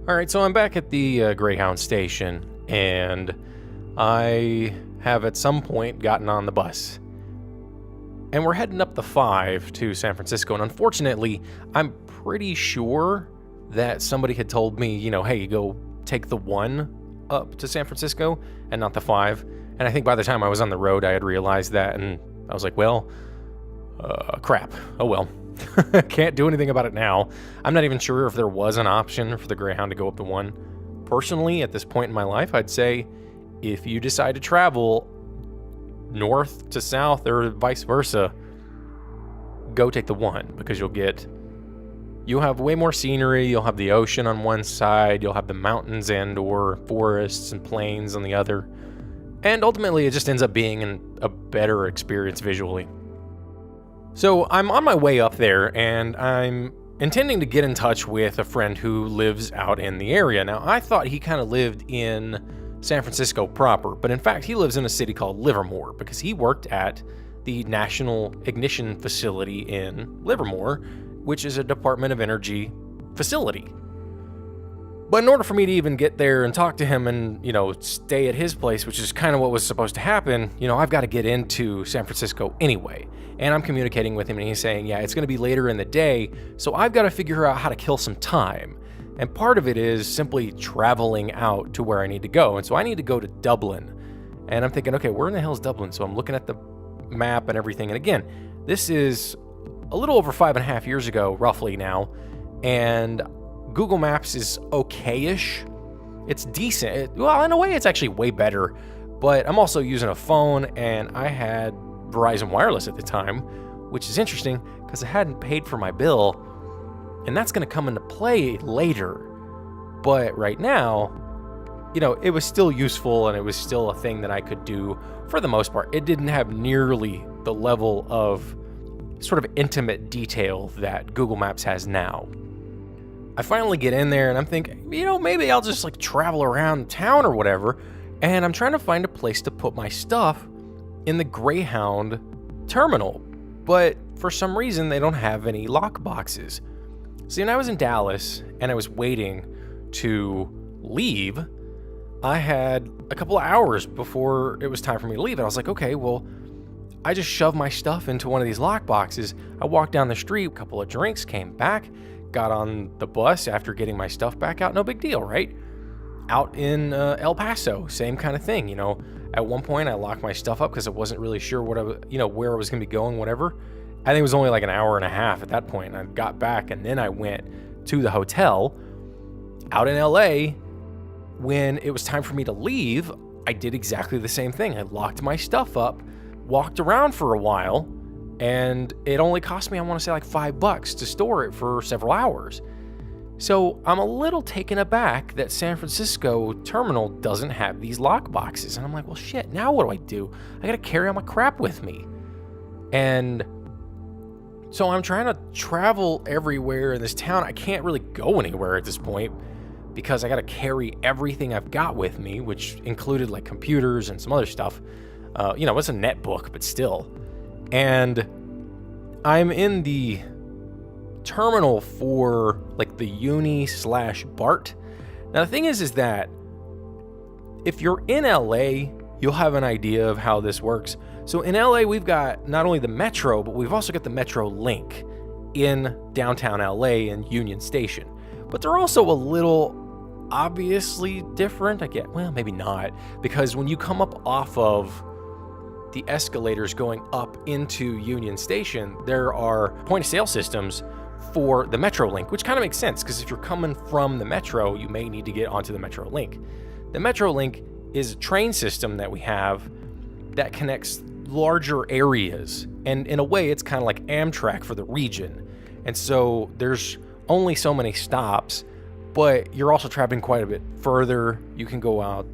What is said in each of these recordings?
All right, so I'm back at the Greyhound station, and I have at some point gotten on the bus. And we're heading up the 5 to San Francisco, and unfortunately, I'm pretty sure that somebody had told me, hey, you go take the 1 up to San Francisco and not the 5. And I think by the time I was on the road, I had realized that, and I was like, well, crap. Oh well. Can't do anything about it now. I'm not even sure if there was an option for the Greyhound to go up to 1. Personally, at this point in my life, I'd say if you decide to travel north to south or vice versa, go take the 1, because you'll have way more scenery. You'll have the ocean on one side, you'll have the mountains and or forests and plains on the other, and ultimately it just ends up being a better experience visually. So I'm on my way up there, and I'm intending to get in touch with a friend who lives out in the area. Now, I thought he kind of lived in San Francisco proper, but in fact, he lives in a city called Livermore, because he worked at the National Ignition Facility in Livermore, which is a Department of Energy facility. But in order for me to even get there and talk to him and, stay at his place, which is kind of what was supposed to happen, I've got to get into San Francisco anyway. And I'm communicating with him, and he's saying, yeah, it's going to be later in the day, so I've got to figure out how to kill some time. And part of it is simply traveling out to where I need to go. And so I need to go to Dublin. And I'm thinking, okay, where in the hell is Dublin? So I'm looking at the map and everything. And again, this is a little over 5.5 years ago, roughly now. And Google Maps is okay-ish. It's decent. Well, in a way, it's actually way better. But I'm also using a phone, and I had Verizon Wireless at the time, which is interesting because I hadn't paid for my bill, and that's going to come into play later. But right now, it was still useful, and it was still a thing that I could do for the most part. It didn't have nearly the level of sort of intimate detail that Google Maps has now. I finally get in there, and I'm thinking, maybe I'll just travel around town or whatever, and I'm trying to find a place to put my stuff in the Greyhound terminal, but for some reason they don't have any lock boxes. See, when I was in Dallas and I was waiting to leave, I had a couple of hours before it was time for me to leave, and I was like, okay, well, I just shoved my stuff into one of these lock boxes. I walked down the street, a couple of drinks, came back, got on the bus after getting my stuff back out. No big deal, right? Out in El Paso, same kind of thing. At one point I locked my stuff up because I wasn't really sure where I was going to be going, whatever. I think it was only like an hour and a half at that point. I got back, and then I went to the hotel out in LA. When it was time for me to leave, I did exactly the same thing. I locked my stuff up, walked around for a while, and it only cost me, I want to say, like $5 to store it for several hours. So I'm a little taken aback that San Francisco terminal doesn't have these lock boxes. And I'm like, well, shit, now what do I do? I got to carry all my crap with me. And so I'm trying to travel everywhere in this town. I can't really go anywhere at this point because I got to carry everything I've got with me, which included computers and some other stuff. It's a netbook, but still. And I'm in the terminal for the uni/BART. Now the thing is that if you're in LA, you'll have an idea of how this works. So in LA, we've got not only the Metro, but we've also got the Metro Link in downtown LA and Union Station. But they're also a little obviously different. Maybe not, because when you come up off of the escalators going up into Union Station, there are point-of-sale systems for the Metro Link, which kind of makes sense, because if you're coming from the Metro, you may need to get onto the Metro Link. The Metro Link is a train system that we have that connects larger areas, and in a way, it's kind of like Amtrak for the region. And so there's only so many stops, but you're also traveling quite a bit further. You can go out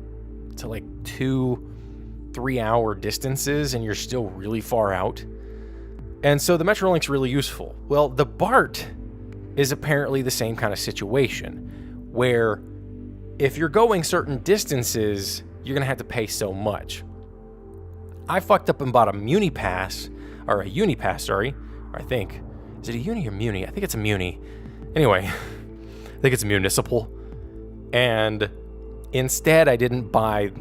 to 2-3 hour distances, and you're still really far out. And so the Metro Link's really useful. Well, the BART is apparently the same kind of situation, where if you're going certain distances, you're going to have to pay so much. I fucked up and bought a Unipass, I think. Is it a Uni or Muni? I think it's a Muni. Anyway, I think it's municipal. And instead, I didn't buy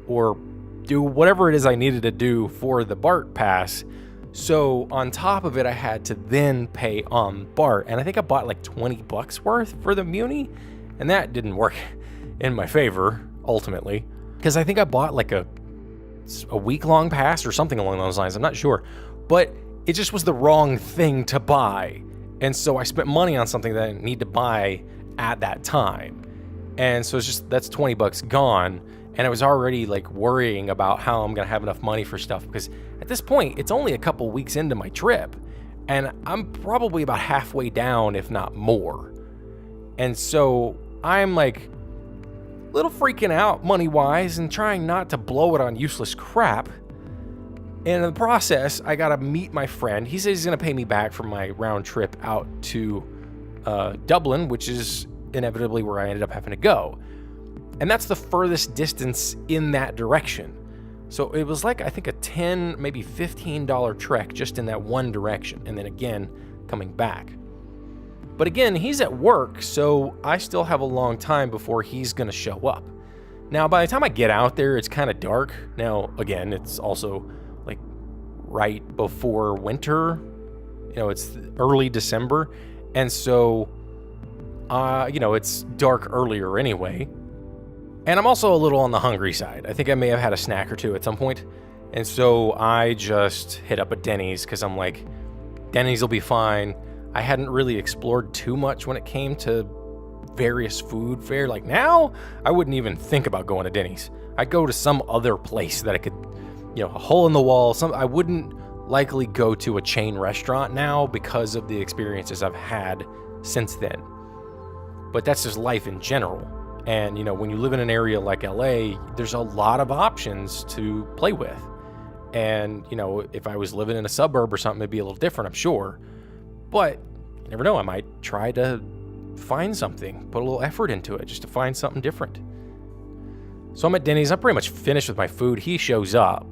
or do whatever it is I needed to do for the BART pass. So on top of it, I had to then pay on BART. And I think I bought like $20 worth for the Muni. And that didn't work in my favor, ultimately. Because I think I bought like a week-long pass or something along those lines. I'm not sure. But it just was the wrong thing to buy. And so I spent money on something that I didn't need to buy at that time. And so it's just, that's $20 gone. And I was already like worrying about how I'm going to have enough money for stuff, because at this point, it's only a couple weeks into my trip and I'm probably about halfway down, if not more. And so I'm like a little freaking out money wise and trying not to blow it on useless crap. And in the process, I got to meet my friend. He says he's going to pay me back for my round trip out to Dublin, which is inevitably where I ended up having to go. And that's the furthest distance in that direction. So it was like, I think a $10, maybe $15 trek just in that one direction. And then again, coming back. But again, he's at work, so I still have a long time before he's going to show up. Now, by the time I get out there, it's kind of dark. Now, again, it's also like right before winter. You know, it's early December. And so, it's dark earlier anyway. And I'm also a little on the hungry side. I think I may have had a snack or two at some point. And so I just hit up a Denny's because I'm like, Denny's will be fine. I hadn't really explored too much when it came to various food fare. Like now, I wouldn't even think about going to Denny's. I'd go to some other place that I could, a hole in the wall. I wouldn't likely go to a chain restaurant now because of the experiences I've had since then. But that's just life in general. And, when you live in an area like LA, there's a lot of options to play with. And, if I was living in a suburb or something, it'd be a little different, I'm sure. But you never know. I might try to find something, put a little effort into it just to find something different. So I'm at Denny's. I'm pretty much finished with my food. He shows up.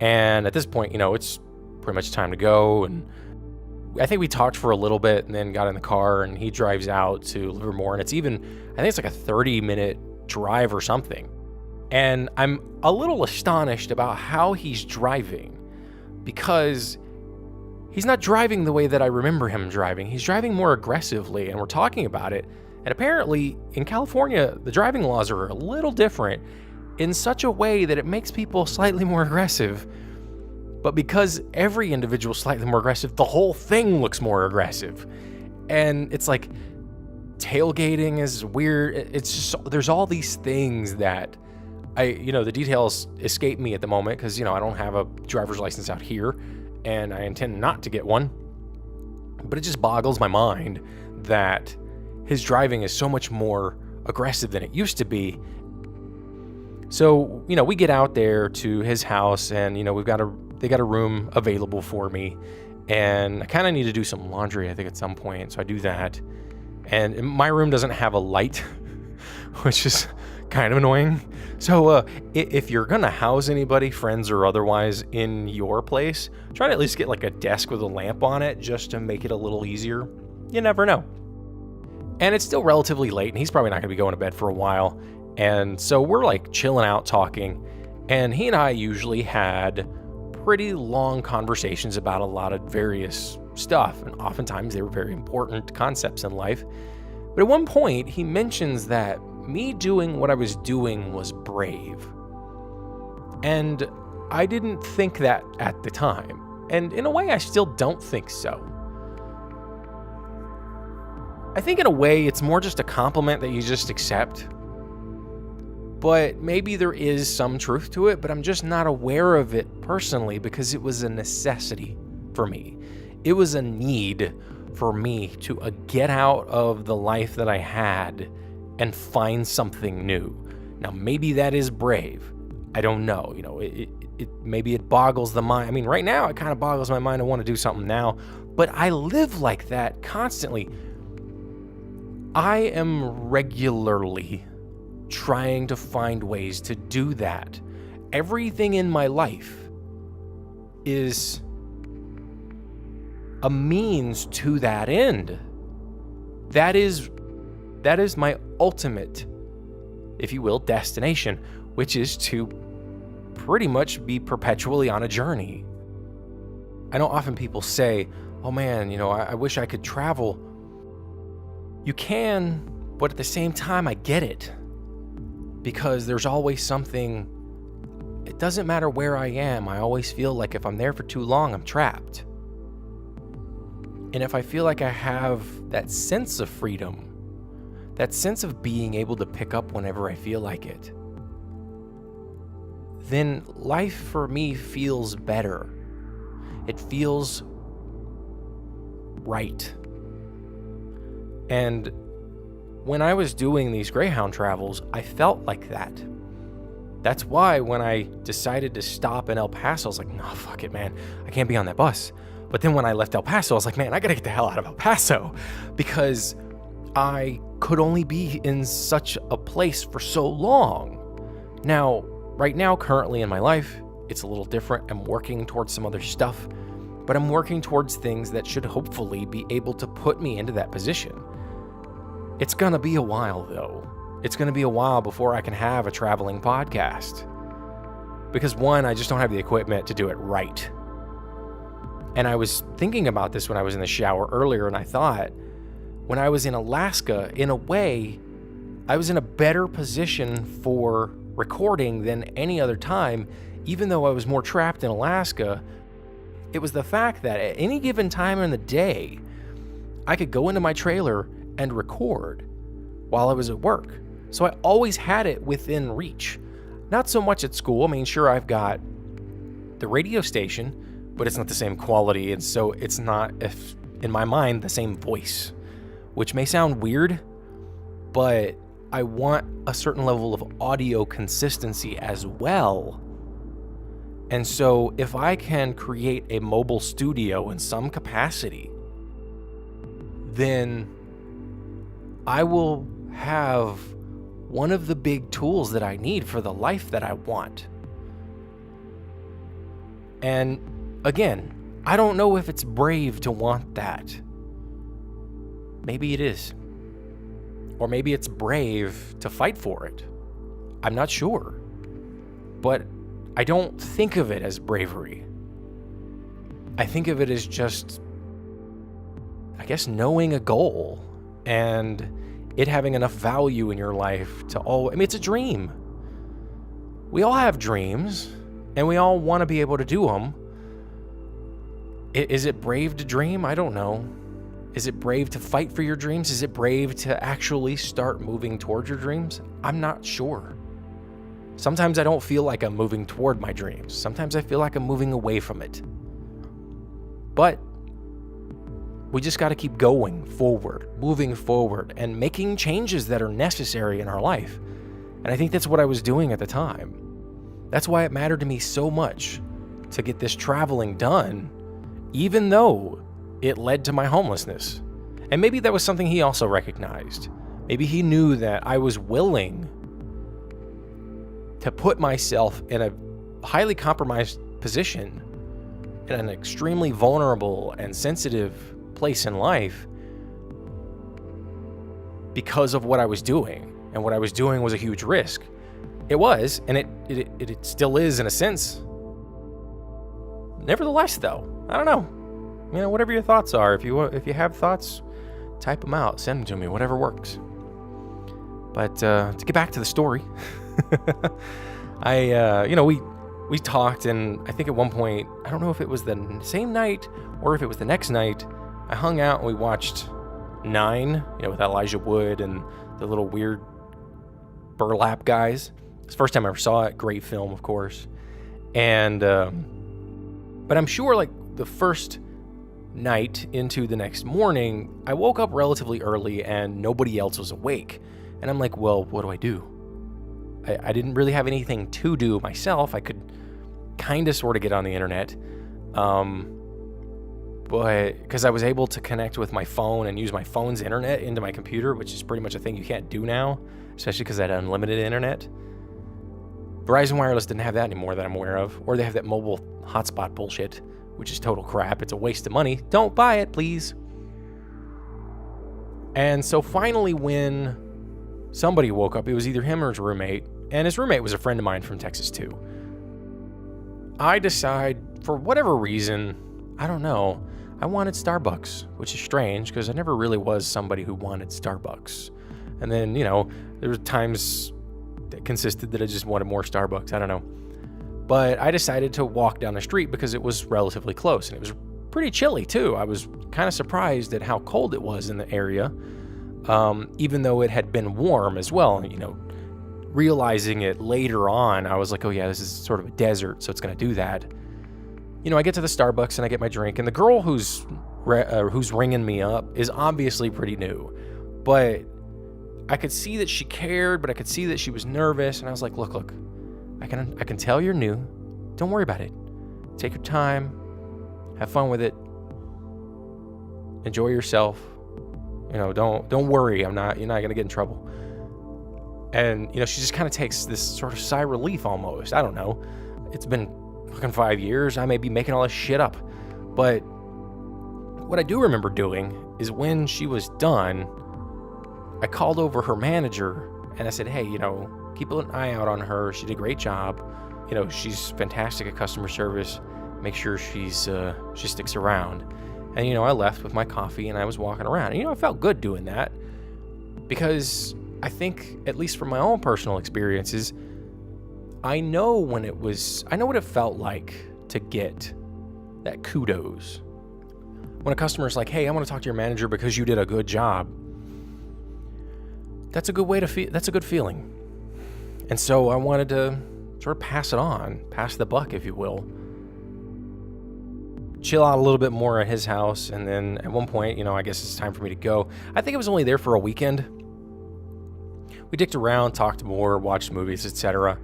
And at this point, it's pretty much time to go. And I think we talked for a little bit and then got in the car and he drives out to Livermore. And I think it's like a 30-minute drive or something. And I'm a little astonished about how he's driving, because he's not driving the way that I remember him driving. He's driving more aggressively, and we're talking about it. And apparently in California, the driving laws are a little different in such a way that it makes people slightly more aggressive. But because every individual is slightly more aggressive, the whole thing looks more aggressive. And it's like tailgating is weird. It's just, there's all these things that the details escape me at the moment because, I don't have a driver's license out here and I intend not to get one. But it just boggles my mind that his driving is so much more aggressive than it used to be. So, we get out there to his house and, they got a room available for me, and I kind of need to do some laundry, I think, at some point. So I do that. And my room doesn't have a light, which is kind of annoying. So if you're going to house anybody, friends or otherwise, in your place, try to at least get like a desk with a lamp on it just to make it a little easier. You never know. And it's still relatively late, and he's probably not going to be going to bed for a while. And so we're like chilling out, talking. And he and I usually had pretty long conversations about a lot of various stuff, and oftentimes they were very important concepts in life. But at one point, he mentions that me doing what I was doing was brave. And I didn't think that at the time. And in a way, I still don't think so. I think in a way, it's more just a compliment that you just accept. But maybe there is some truth to it, but I'm just not aware of it personally because it was a necessity for me. It was a need for me to get out of the life that I had and find something new. Now, maybe that is brave. I don't know. Maybe it boggles the mind. I mean, right now, it kind of boggles my mind. I want to do something now, but I live like that constantly. I am regularly trying to find ways to do that. Everything in my life is a means to that end. That is my ultimate if you will, destination, which is to pretty much be perpetually on a journey. I know often people say, oh man, I wish I could travel. You can, but at the same time, I get it. Because there's always something, it doesn't matter where I am, I always feel like if I'm there for too long, I'm trapped. And if I feel like I have that sense of freedom, that sense of being able to pick up whenever I feel like it, then life for me feels better. It feels right. And when I was doing these Greyhound travels, I felt like that. That's why when I decided to stop in El Paso, I was like, no, fuck it, man. I can't be on that bus. But then when I left El Paso, I was like, man, I gotta get the hell out of El Paso, because I could only be in such a place for so long. Now, right now, currently in my life, it's a little different. I'm working towards some other stuff, but I'm working towards things that should hopefully be able to put me into that position. It's gonna be a while, though. It's gonna be a while before I can have a traveling podcast. Because one, I just don't have the equipment to do it right. And I was thinking about this when I was in the shower earlier, and I thought, when I was in Alaska, in a way, I was in a better position for recording than any other time. Even though I was more trapped in Alaska, it was the fact that at any given time in the day, I could go into my trailer and record while I was at work. So I always had it within reach. Not so much at school. I mean, sure, I've got the radio station, but it's not the same quality, and so it's not, in my mind, the same voice, which may sound weird, but I want a certain level of audio consistency as well. And so if I can create a mobile studio in some capacity, then I will have one of the big tools that I need for the life that I want. And again, I don't know if it's brave to want that. Maybe it is. Or maybe it's brave to fight for it. I'm not sure. But I don't think of it as bravery. I think of it as just, I guess, knowing a goal and it having enough value in your life to it's a dream. We all have dreams and we all want to be able to do them. Is it brave to dream? I don't know. Is it brave to fight for your dreams? Is it brave to actually start moving towards your dreams? I'm not sure. Sometimes I don't feel like I'm moving toward my dreams. Sometimes I feel like I'm moving away from it. But we just got to keep going forward, moving forward, and making changes that are necessary in our life. And I think that's what I was doing at the time. That's why it mattered to me so much to get this traveling done, even though it led to my homelessness. And maybe that was something he also recognized. Maybe he knew that I was willing to put myself in a highly compromised position, in an extremely vulnerable and sensitive place in life, because of what I was doing. And what I was doing was a huge risk. It was, and it still is in a sense. Nevertheless, though, I don't know. Whatever your thoughts are, if you have thoughts, type them out, send them to me, whatever works. But to get back to the story, we talked, and I think at one point, I don't know if it was the same night or if it was the next night, I hung out and we watched 9, with Elijah Wood and the little weird burlap guys. It's the first time I ever saw it. Great film, of course. And but I'm sure, like, the first night into the next morning, I woke up relatively early and nobody else was awake. And I'm like, well, what do I do? I didn't really have anything to do myself. I could kind of sort of get on the internet. But because I was able to connect with my phone and use my phone's internet into my computer, which is pretty much a thing you can't do now, especially because I had unlimited internet. Verizon Wireless didn't have that anymore that I'm aware of, or they have that mobile hotspot bullshit, which is total crap. It's a waste of money. Don't buy it, please. And so finally, when somebody woke up. It was either him or his roommate, and his roommate was a friend of mine from Texas too. I decide, for whatever reason, I don't know, I wanted Starbucks, which is strange because I never really was somebody who wanted Starbucks. And then, there were times that consisted that I just wanted more Starbucks. I don't know. But I decided to walk down the street because it was relatively close, and it was pretty chilly too. I was kind of surprised at how cold it was in the area, even though it had been warm as well. Realizing it later on, I was like, oh yeah, this is sort of a desert, so it's going to do that. I get to the Starbucks and I get my drink, and the girl who's ringing me up is obviously pretty new, but I could see that she cared, but I could see that she was nervous, and I was like, look, I can tell you're new. Don't worry about it. Take your time, have fun with it, enjoy yourself. Don't worry. You're not gonna get in trouble. And she just kind of takes this sort of sigh of relief almost. I don't know. It's been fucking 5 years. I may be making all this shit up, but what I do remember doing is when she was done, I called over her manager and I said, hey, keep an eye out on her. She did a great job. She's fantastic at customer service. Make sure she sticks around. And, I left with my coffee and I was walking around. And, I felt good doing that because I think, at least from my own personal experiences, I know what it felt like to get that kudos. When a customer's like, hey, I want to talk to your manager because you did a good job. That's a good way to feel. That's a good feeling. And so I wanted to sort of pass the buck, if you will. Chill out a little bit more at his house, and then at one point, I guess it's time for me to go. I think I was only there for a weekend. We dicked around, talked more, watched movies, etc.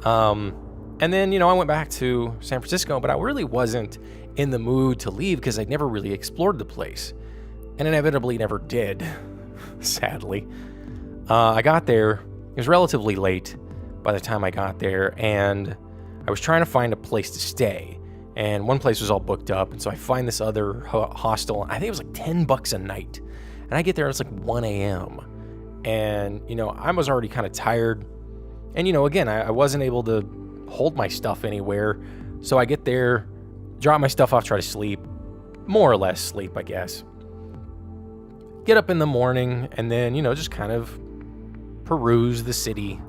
And then, I went back to San Francisco, but I really wasn't in the mood to leave because I'd never really explored the place, and inevitably never did, sadly. I got there. It was relatively late by the time I got there, and I was trying to find a place to stay. And one place was all booked up, and so I find this other hostel. I think it was like $10 a night. And I get there, and it's like 1 a.m. And, I was already kind of tired. And, again, I wasn't able to hold my stuff anywhere. So I get there, drop my stuff off, try to sleep. More or less sleep, I guess. Get up in the morning, and then, just kind of peruse the city,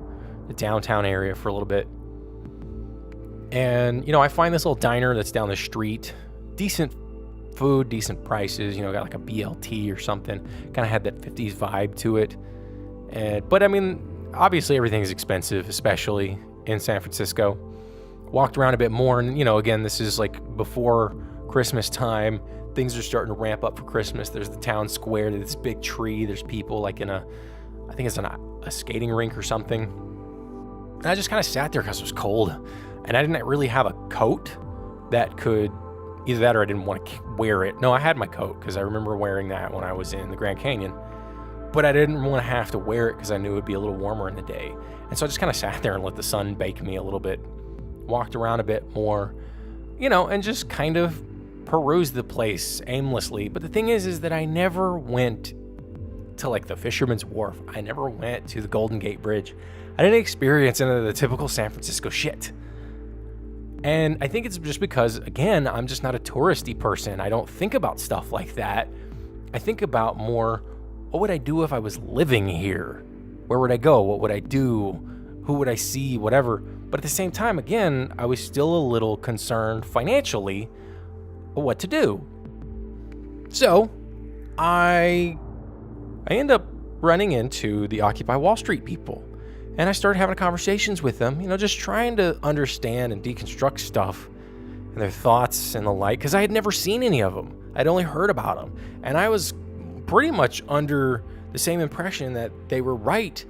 the downtown area for a little bit. And, I find this little diner that's down the street. Decent food, decent prices, got like a BLT or something. Kind of had that 50s vibe to it. But, obviously everything is expensive, especially in San Francisco. Walked around a bit more, and, again, this is like before Christmas time. Things are starting to ramp up for Christmas. There's the town square, there's this big tree. There's people like I think it's a skating rink or something. And I just kind of sat there because it was cold. And I didn't really have a coat that could, either that or I didn't want to wear it. No, I had my coat because I remember wearing that when I was in the Grand Canyon. But I didn't want to have to wear it because I knew it would be a little warmer in the day. And so I just kind of sat there and let the sun bake me a little bit. Walked around a bit more, and just kind of perused the place aimlessly. But the thing is that I never went to like the Fisherman's Wharf. I never went to the Golden Gate Bridge. I didn't experience any of the typical San Francisco shit. And I think it's just because, again, I'm just not a touristy person. I don't think about stuff like that. I think about more, what would I do if I was living here? Where would I go? What would I do? Who would I see? Whatever. But at the same time, again, I was still a little concerned financially what to do. So I end up running into the Occupy Wall Street people. And I started having conversations with them, just trying to understand and deconstruct stuff and their thoughts and the like, because I had never seen any of them. I'd only heard about them. And I was pretty much under the same impression that they were right.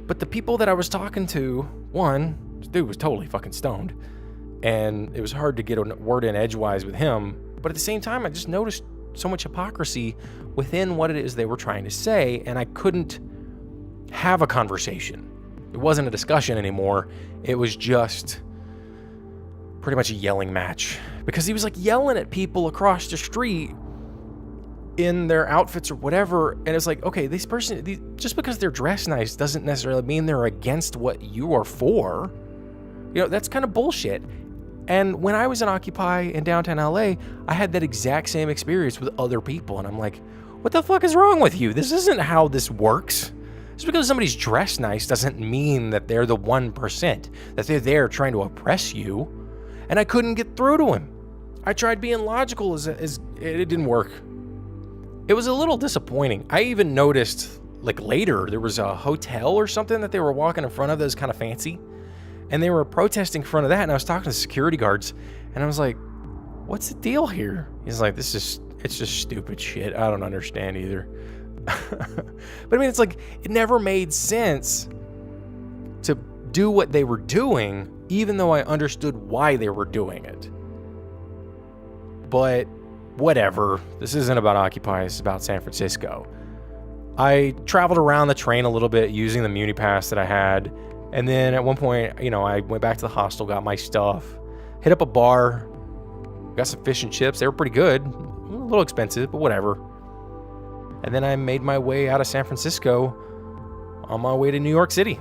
But the people that I was talking to, this dude was totally fucking stoned. And it was hard to get a word in edgewise with him. But at the same time, I just noticed so much hypocrisy within what it is they were trying to say, and I couldn't have a conversation. It wasn't a discussion anymore. It was just pretty much a yelling match, because he was like yelling at people across the street in their outfits or whatever. And it's like, okay, this person, just because they're dressed nice doesn't necessarily mean they're against what you are for. You know, that's kind of bullshit. And when I was in Occupy in downtown LA, I had that exact same experience with other people. And I'm like, what the fuck is wrong with you? This isn't how this works. Just because somebody's dressed nice doesn't mean that they're the 1%, that they're there trying to oppress you. And I couldn't get through to him. I tried being logical, as it didn't work. It was a little disappointing. I even noticed, like, later, there was a hotel or something that they were walking in front of that was kind of fancy. And they were protesting in front of that, and I was talking to the security guards, and I was like, what's the deal here? He's like, it's just stupid shit. I don't understand either. But I mean, it's like, it never made sense to do what they were doing, even though I understood why they were doing it. But whatever. This isn't about Occupy, it's about San Francisco. I traveled around the train a little bit using the Muni Pass that I had. And then at one point, you know, I went back to the hostel, got my stuff, hit up a bar, got some fish and chips. They were pretty good. A little expensive, but whatever. And then I made my way out of San Francisco on my way to New York City.